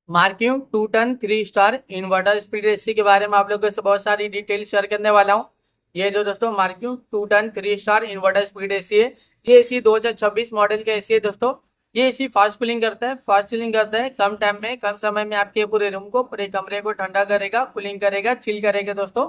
मार्क्यूम 2 ton 3 star inverter speed AC के बारे में आप लोगों से बहुत सारी डिटेल शेयर करने वाला हूँ। ये जो दोस्तों मार्क्यूम 2 ton 3 star inverter speed AC है। ये एसी 2026 मॉडल का एसी है दोस्तों। ये एसी फास्ट कूलिंग करता है, फास्ट चिलिंग करता है, कम टाइम में कम समय में आपके पूरे रूम को, पूरे कमरे को ठंडा करेगा, कूलिंग करेगा, चिल करेगा दोस्तों।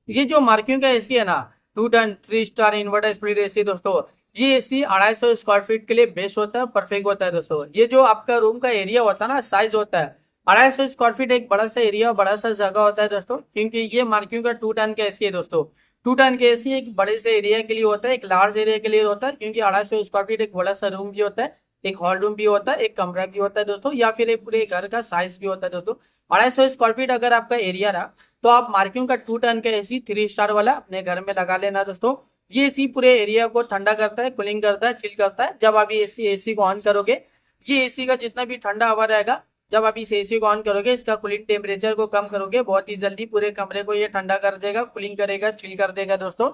ये जो मार्क्यूम का एसी है ना, 2 ton 3 star inverter speed AC दोस्तों, ये एसी 250 स्क्वायर फीट के लिए बेस्ट होता है, परफेक्ट होता है दोस्तों। ये जो आपका रूम का एरिया होता है ना, साइज होता है 250 स्क्वायर फीट, एक बड़ा सा एरिया, बड़ा सा जगह होता है दोस्तों, क्योंकि ये मार्क्यूम का 2 टन का एसी है दोस्तों। 2 टन के एसी एक बड़े से एरिया के लिए होता है, एक लार्ज एरिया के लिए होता है, क्योंकि 250 स्क्वायर फीट एक बड़ा सा रूम भी होता है, एक हॉल रूम भी होता है, एक कमरा भी होता है दोस्तों, या फिर एक पूरे घर का साइज भी होता है दोस्तों। 250 स्क्वायर फीट अगर आपका एरिया रहा तो आप मार्क्यूम का 2 टन का एसी 3 स्टार वाला अपने घर में लगा लेना दोस्तों। ये एसी पूरे एरिया को ठंडा करता है, कूलिंग करता है, चिल करता है। जब आप ये एसी को ऑन करोगे, ये एसी का जितना भी ठंडा हवा रहेगा, जब आप इस एसी को ऑन करोगे, इसका कूलिंग टेम्परेचर को कम करोगे, बहुत ही जल्दी पूरे कमरे को ये ठंडा कर देगा, कूलिंग करेगा, चिल कर देगा दोस्तों।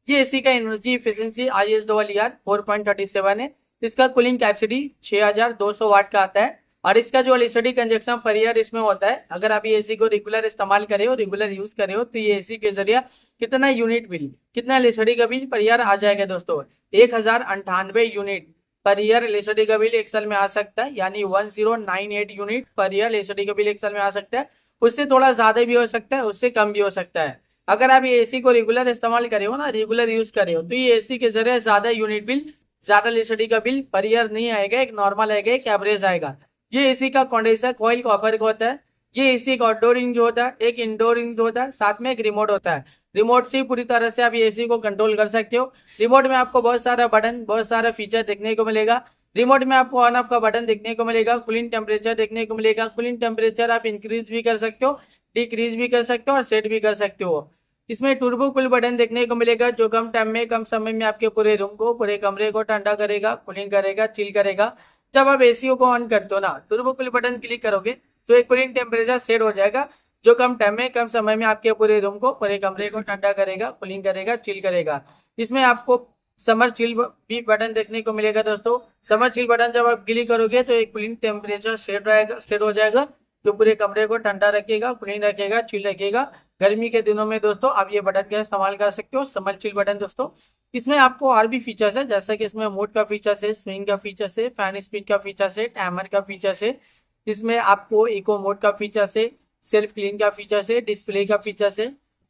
ये एसी का एनर्जी इफिशियंसी IS 4.37 है। इसका कूलिंग कैपेसिटी 6200 वाट का आता है। और इसका जो एलईडी कंजक्शन पर ईयर इसमें होता है, अगर आप ये एसी को रेगुलर इस्तेमाल करे हो, रेगुलर यूज करे हो, तो ये एसी के जरिए कितना यूनिट बिल, कितना एलईडी का बिल पर ईयर आ जाएगा दोस्तों? 1098 यूनिट पर ईयर एलईडी का बिल एक साल में आ सकता है, यानी 1098 यूनिट पर ईयर एलईडी का बिल एक साल में आ सकता है। उससे थोड़ा ज्यादा भी हो सकता है, उससे कम भी हो सकता है। अगर आप ये एसी को रेगुलर इस्तेमाल करे हो ना, रेगुलर यूज करे हो, तो ये एसी के जरिए ज्यादा यूनिट बिल, ज्यादा एलईडी का बिल पर ईयर नहीं आएगा, एक नॉर्मल आएगा, एक एवरेज आएगा। ये एसी का कंडेंसर कॉइल कॉपर का होता है। ये एसी एक आउटडोर इंच होता है, एक इंडोर इंच होता है, साथ में एक रिमोट होता है। रिमोट से पूरी तरह से आप ये एसी को कंट्रोल कर सकते हो। रिमोट में आपको बहुत सारा बटन, बहुत सारा फीचर देखने को मिलेगा। रिमोट में आपको ऑन ऑफ का बटन देखने को मिलेगा, कूलिंग टेम्परेचर देखने को मिलेगा। कूलिंग टेम्परेचर आप इंक्रीज भी कर सकते हो, डिक्रीज भी कर सकते हो और सेट भी कर सकते हो। इसमें टर्बो कूल बटन देखने को मिलेगा, जो कम टाइम में कम समय में आपके पूरे रूम को, पूरे कमरे को ठंडा करेगा, कूलिंग करेगा, चिल करेगा। जब आप एसी को ऑन करते हो ना, टर्बो कूल बटन क्लिक करोगे तो एक कूलिंग टेम्परेचर सेट हो जाएगा, जो कम टाइम में कम समय में आपके पूरे रूम को, पूरे कमरे को ठंडा करेगा, कूलिंग करेगा, चिल करेगा। इसमें आपको समर चिल भी बटन देखने को मिलेगा दोस्तों। समर चिल बटन जब आप क्लिक करोगे तो एक कूलिंग टेम्परेचर सेट रहेगा, सेट हो जाएगा, जो पूरे कमरे को ठंडा रखेगा, कूलिंग रखेगा, चिल रखेगा। गर्मी के दिनों में दोस्तों आप ये बटन का इस्तेमाल कर सकते हो, समर चिल बटन दोस्तों। इसमें आपको और भी फीचर्स है, जैसे कि इसमें मोड का फीचर्स है, स्विंग का फीचर्स है, फैन स्पीड का फीचर्स है, टाइमर का फीचर्स है। इसमें आपको इको मोड का फीचर्स है, सेल्फ क्लीन का फीचर्स है, डिस्प्ले का फीचर्स है,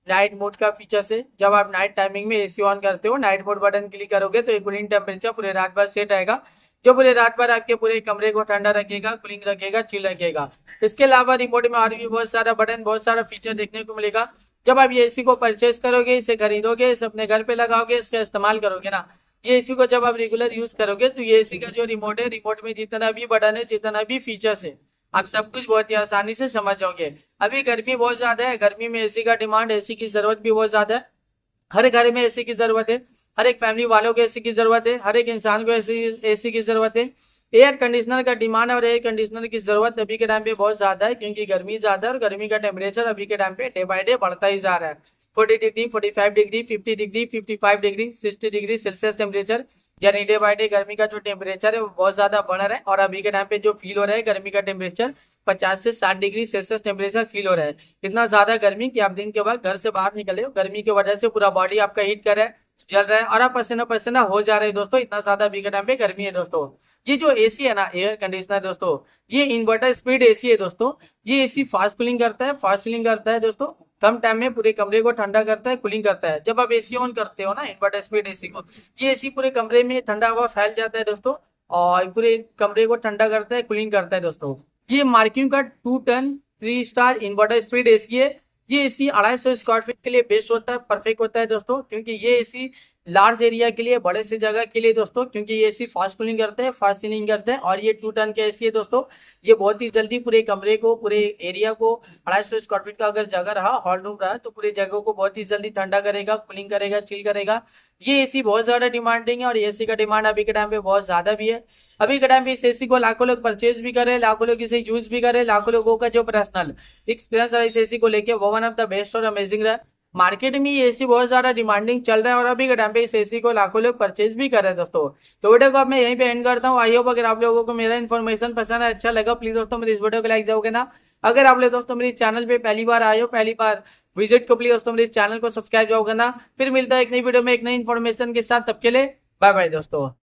नाइट मोड का फीचर्स है। जब आप नाइट टाइमिंग में एसी ऑन करते हो, नाइट मोड बटन क्लिक करोगे तो एक कूलिंग टेम्परेचर पूरे रात भर सेट आएगा, जो पूरे रात भर आपके पूरे कमरे को ठंडा रखेगा, कूलिंग रखेगा, चिल रखेगा। इसके अलावा रिमोट में और भी बहुत सारा बटन, बहुत सारा फीचर देखने को मिलेगा। जब आप ये एसी को परचेस करोगे, इसे खरीदोगे, इसे अपने घर पे लगाओगे, इसका इस्तेमाल करोगे ना, ये एसी को जब आप रेगुलर यूज करोगे, तो ये एसी का जो रिमोट है, रिमोट में जितना भी बटन है, जितना भी फीचर्स है, आप सब कुछ बहुत ही आसानी से समझ जाओगे। अभी गर्मी बहुत ज्यादा है, गर्मी में एसी का डिमांड, एसी की जरूरत भी बहुत ज्यादा है। हर घर में एसी की जरूरत है, हर एक फैमिली वालों को एसी की जरूरत है, हर एक इंसान को एसी की जरूरत है। एयर कंडीशनर का डिमांड और एयर कंडीशनर की जरूरत अभी के टाइम पे बहुत ज्यादा है, क्योंकि गर्मी ज्यादा है और गर्मी का टेम्परेचर अभी के टाइम पे डे बाय डे बढ़ता ही जा रहा है। 40 degree, 45 degree, 50 degree, 55 degree, 60 degree Celsius temperature, यानी डे बाय डे गर्मी का जो टेम्परेचर है वो बहुत ज्यादा बढ़ रहा है। और अभी के टाइम पे जो फील हो रहा है गर्मी का टेम्परेचर, 50 से 60 डिग्री सेल्सियस टेम्परेचर फील हो रहा है। इतना ज्यादा गर्मी कि आप दिन के बाद घर से बाहर निकले हो, गर्मी की वजह से पूरा बॉडी आपका हीट कर रहा है, जल रहा है, और आप पसीना पसीना हो जा रहे हैं दोस्तों। इतना ज्यादा अभी के टाइम पे गर्मी है दोस्तों। ये जो एसी है ना, एयर कंडीशनर दोस्तों, ये इन्वर्टर स्पीड एसी है दोस्तों। ये एसी फास्ट कूलिंग करता है, फास्ट कूलिंग करता है दोस्तों, कम टाइम में पूरे कमरे को ठंडा करता है, कूलिंग करता है। जब आप एसी ऑन करते हो ना, इन्वर्टर स्पीड एसी को, ये एसी पूरे कमरे में ठंडा हवा फैल जाता है दोस्तों, और पूरे कमरे को ठंडा करता है, कूलिंग करता है दोस्तों। ये मार्किंग का 2 ton 3 star inverter speed AC है। ये एसी 250 स्क्वायर फीट के लिए बेस्ट होता है, परफेक्ट होता है दोस्तों, क्योंकि ये एसी लार्ज एरिया के लिए, बड़े से जगह के लिए दोस्तों, क्योंकि ये एसी फास्ट कूलिंग करते हैं, फास्ट सीलिंग करते हैं। और ये 2 टन के एसी है दोस्तों। ये बहुत ही जल्दी पूरे कमरे को, पूरे एरिया को, 250 स्क्वायर फीट का अगर जगह रहा, हॉल रूम रहा, तो पूरे जगह को बहुत ही जल्दी ठंडा करेगा, कूलिंग करेगा, चिल करेगा। ये एसी बहुत ज्यादा डिमांडिंग है, और एसी का डिमांड अभी के टाइम पे बहुत ज्यादा भी है। अभी के टाइम पे इस एसी को लाखों लोग परचेज भी करे, लाखों लोग इसे यूज भी करे, लाखों लोगों का जो पर्सनल एक्सपीरियंस है इस एसी को लेके वो वन ऑफ द बेस्ट और अमेजिंग रहा। मार्केट में ये एसी बहुत ज्यादा डिमांडिंग चल रहा है और अभी के टाइम पे इस एसी को लाखों लोग परचेज भी कर रहे हैं दोस्तों। तो वीडियो को अब मैं यहीं पे एंड करता हूँ। आई होप अगर आप लोगों को मेरा इन्फॉर्मेशन पसंद है, अच्छा लगा, प्लीज दोस्तों मेरी इस वीडियो को लाइक जाओगे ना। अगर आप लोग दोस्तों मेरे चैनल पे पहली बार आए हो, पहली बार विजिट को प्लीज दोस्तों मेरे चैनल को सब्सक्राइब जाओगे ना। फिर मिलता है एक नई वीडियो में एक नई इन्फॉर्मेशन के साथ, तब के लिए बाय बाय दोस्तों।